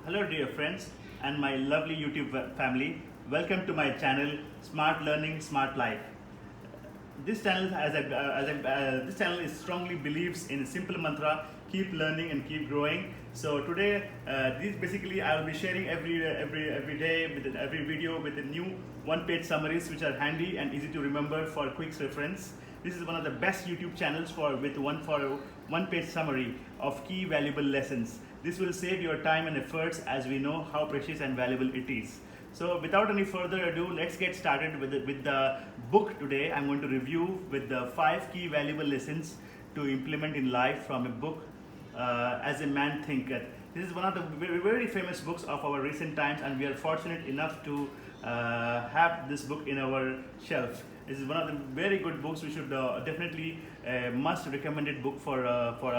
Hello dear friends and my lovely YouTube family. Welcome to my channel Smart Learning Smart Life. This channel this channel is strongly believes in a simple mantra: keep learning and keep growing. So today, this basically I will be sharing every day with every video with the new one-page summaries which are handy and easy to remember for quick reference. This is one of the best YouTube channels for one-page summary of key valuable lessons. This will save your time and efforts, as we know how precious and valuable it is. So without any further ado, let's get started with the book today. I'm going to review with the 5 key valuable lessons to implement in life from a book, As a Man Thinketh. This is one of the very famous books of our recent times, and we are fortunate enough to have this book in our shelf. This is one of the very good books. We should definitely must recommended book for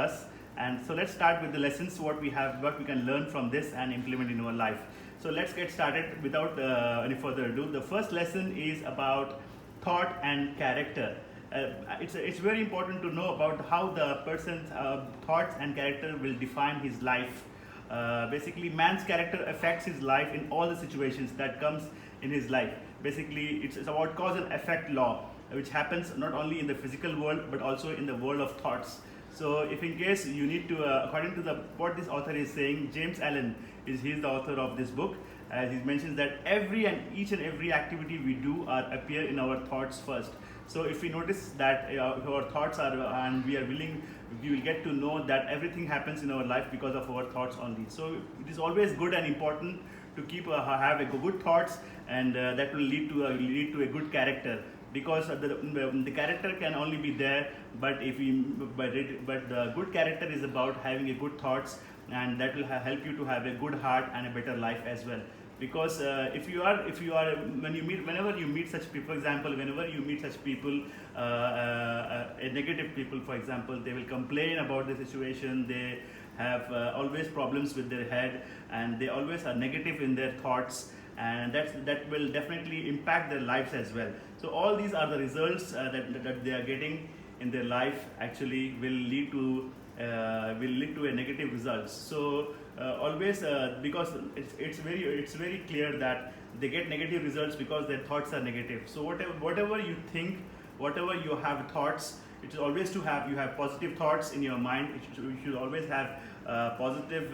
us. And so let's start with the lessons, what we can learn from this and implement in our life. So let's get started without any further ado. The first lesson is about thought and character. It's very important to know about how the person's thoughts and character will define his life. Basically, man's character affects his life in all the situations that comes in his life. Basically, it's about cause and effect law, which happens not only in the physical world but also in the world of thoughts. So if in case you need to, according to what this author is saying, James Allen he's the author of this book. He mentions that each and every activity we do appear in our thoughts first. So if we notice that our thoughts are, and we will get to know that everything happens in our life because of our thoughts only. So it is always good and important to have a good thoughts, and that will lead to a good character. Because the character can only be there, but the good character is about having a good thoughts, and that will help you to have a good heart and a better life as well. Because whenever you meet such people, for example, whenever you meet such people, negative people, for example, they will complain about the situation. They have always problems with their head, and they always are negative in their thoughts, and that will definitely impact their lives as well. So all these are the results that they are getting in their life actually will lead to a negative results. So always because it's very clear that they get negative results because their thoughts are negative. So whatever you think, whatever you have thoughts, it is always you have positive thoughts in your mind. You should always have positive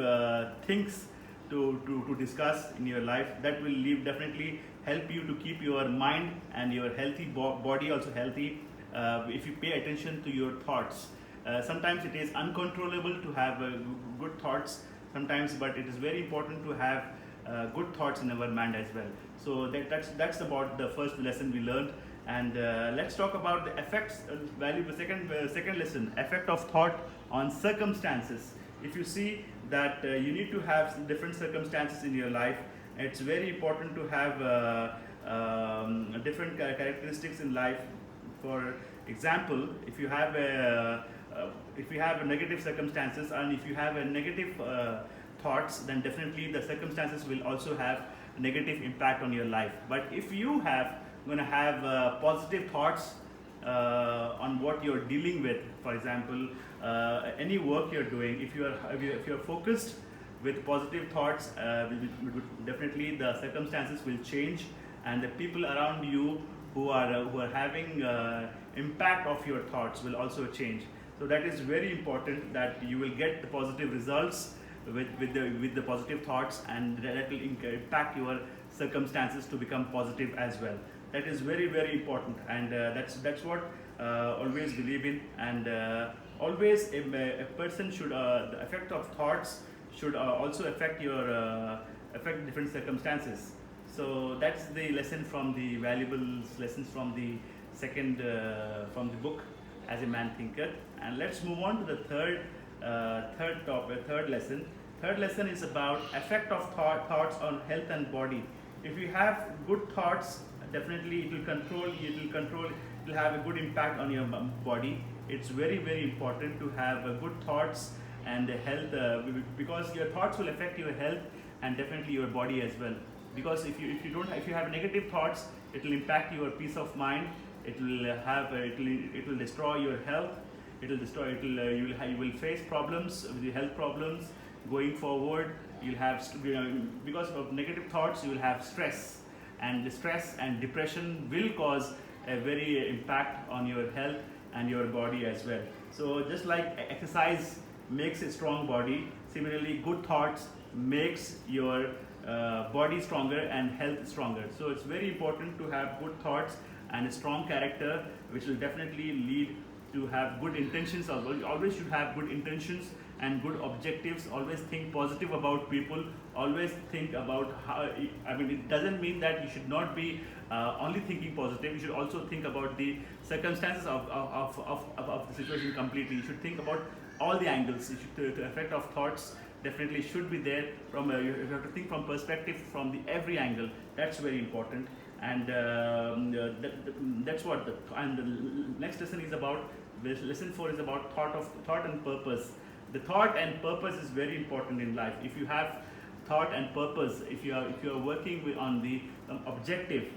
things to discuss in your life. That will definitely help you to keep your mind and your healthy body also healthy. If you pay attention to your thoughts, sometimes it is uncontrollable to have good thoughts sometimes, but it is very important to have good thoughts in our mind as well. So that's about the first lesson we learned. And let's talk about the effects second lesson, effect of thought on circumstances. If you see that you need to have different circumstances in your life, it's very important to have different characteristics in life. For example, if you have a negative circumstances, and if you have a negative thoughts, then definitely the circumstances will also have negative impact on your life. But if you going to have positive thoughts on what you're dealing with, for example, any work you're doing, if you're focused with positive thoughts, definitely the circumstances will change, and the people around you who are having impact of your thoughts will also change. So that is very important, that you will get the positive results with the positive thoughts, and that will impact your circumstances to become positive as well. That is very important, and that's what always believe in. And always a person should the effect of thoughts should also affect different circumstances. So that's the lesson from the valuable lessons from the from the book, As a Man Thinketh. And let's move on to the third lesson. Third lesson is about effect of thoughts on health and body. If you have good thoughts, definitely it will have a good impact on your body. It's very important to have good thoughts and health, because your thoughts will affect your health and definitely your body as well. Because if you have negative thoughts, it will impact your peace of mind. It will destroy your health. You will face problems with the health problems. going forward. You'll have because of negative thoughts, you will have stress, and the stress and depression will cause a very impact on your health and your body as well. So just like exercise makes a strong body, similarly good thoughts makes your body stronger and health stronger. So it's very important to have good thoughts and a strong character, which will definitely lead to have good intentions. Always should have good intentions and good objectives. Always think positive about people. Always think about how, I mean, it doesn't mean that you should not be only thinking positive. You should also think about the circumstances of the situation completely. You should think about all the angles. The effect of thoughts definitely should be there. You have to think from perspective from every angle. That's very important. And that's what the next lesson is about. Lesson 4 is about thought and purpose. The thought and purpose is very important in life. If you have thought and purpose, if you are working on the objective,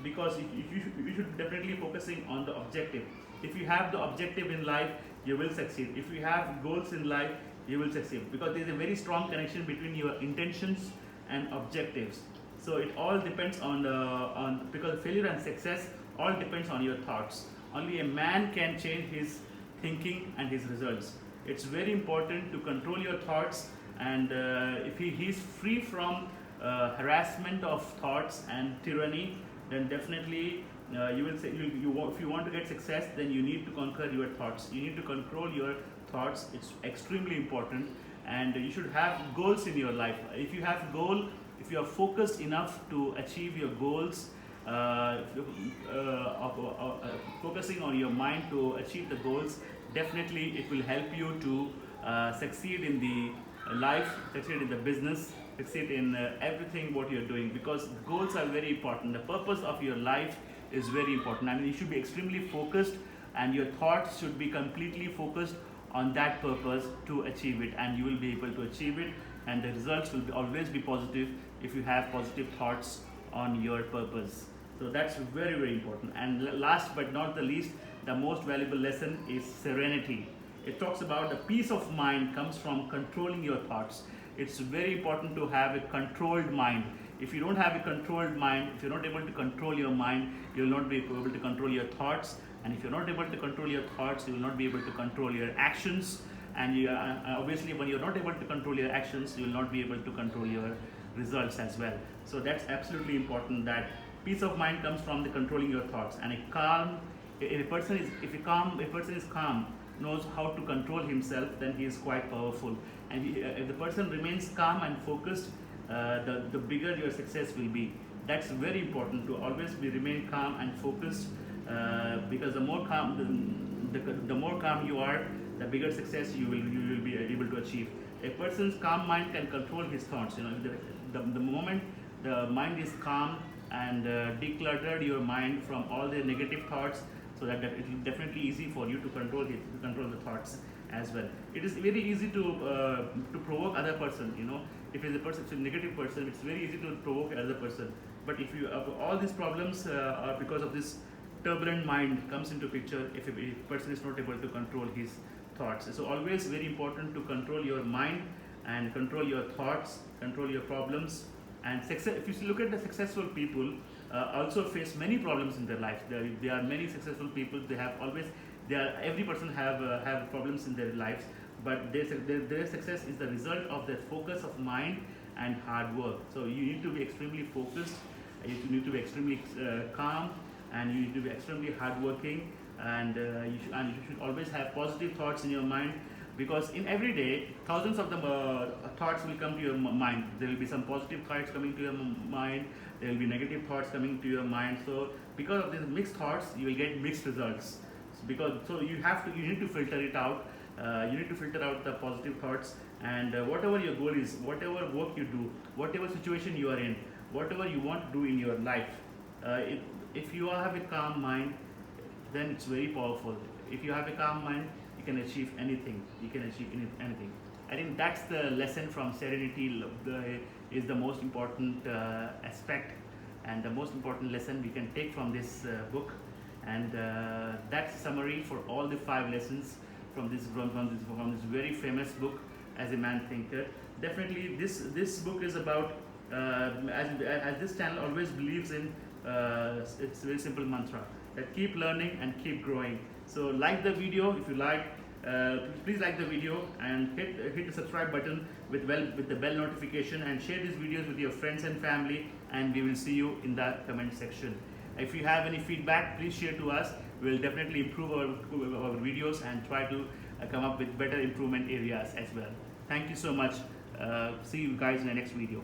because you should definitely focusing on the objective. If you have the objective in life, you will succeed. If you have goals in life, you will succeed, because there is a very strong connection between your intentions and objectives. So it all depends on because failure and success all depends on your thoughts. Only a man can change his thinking and his results. It's very important to control your thoughts, and if he's free from harassment of thoughts and tyranny, then definitely you will say if you want to get success, then you need to conquer your thoughts. You need to control your thoughts. It's extremely important, and you should have goals in your life. If you have goal, if you are focused enough to achieve your goals, focusing on your mind to achieve the goals, definitely it will help you to succeed in the life, succeed in the business, succeed in everything what you're doing, because goals are very important. The purpose of your life is very important. I mean, you should be extremely focused, and your thoughts should be completely focused on that purpose to achieve it, and you will be able to achieve it, and the results will always be positive if you have positive thoughts on your purpose. So that's very, very important. And last but not the least, the most valuable lesson is serenity. It talks about the peace of mind comes from controlling your thoughts. It's very important to have a controlled mind. If you don't have a controlled mind, if you're not able to control your mind, you'll not be able to control your thoughts. And if you're not able to control your thoughts, you will not be able to control your actions. And obviously, when you're not able to control your actions, you will not be able to control your results as well. So that's absolutely important, that peace of mind comes from the controlling your thoughts. And if a person is calm, knows how to control himself, then he is quite powerful. And if the person remains calm and focused, the bigger your success will be. That's very important, to always remain calm and focused, because the more calm you are, the bigger success you will be able to achieve. A person's calm mind can control his thoughts. The moment the mind is calm and decluttered your mind from all the negative thoughts, so that it is definitely easy for you to control the thoughts as well. It is very easy to provoke other person. If it's a negative person, it's very easy to provoke other person. But if you all these problems are because of this turbulent mind comes into picture if a person is not able to control his thoughts. So always very important to control your mind and control your thoughts, control your problems. And if you look at the successful people, also face many problems in their life. There are many successful people. Every person have problems in their lives, but their success is the result of their focus of mind and hard work. So you need to be extremely focused. You need to be extremely calm, and you need to be extremely hardworking. And you should always have positive thoughts in your mind, because in every day thousands of thoughts will come to your mind. There will be some positive thoughts coming to your mind, there will be negative thoughts coming to your mind. So because of these mixed thoughts, you will get mixed results. So you need to filter it out. You need to filter out the positive thoughts, and whatever your goal is, whatever work you do, whatever situation you are in, whatever you want to do in your life, if you have a calm mind, then it's very powerful. If you have a calm mind, you can achieve anything. Anything. I think that's the lesson from Serenity. Is the most important aspect, and the most important lesson we can take from this book. And that's summary for all the 5 lessons from this very famous book, as a man thinker. Definitely, this book is about as this channel always believes in it's a very simple mantra that keep learning and keep growing. So like the video if you like. Please like the video and hit the subscribe button with the bell notification, and share these videos with your friends and family, and we will see you in the comment section. If you have any feedback, please share to us. We will definitely improve our videos and try to come up with better improvement areas as well. Thank you so much. See you guys in the next video.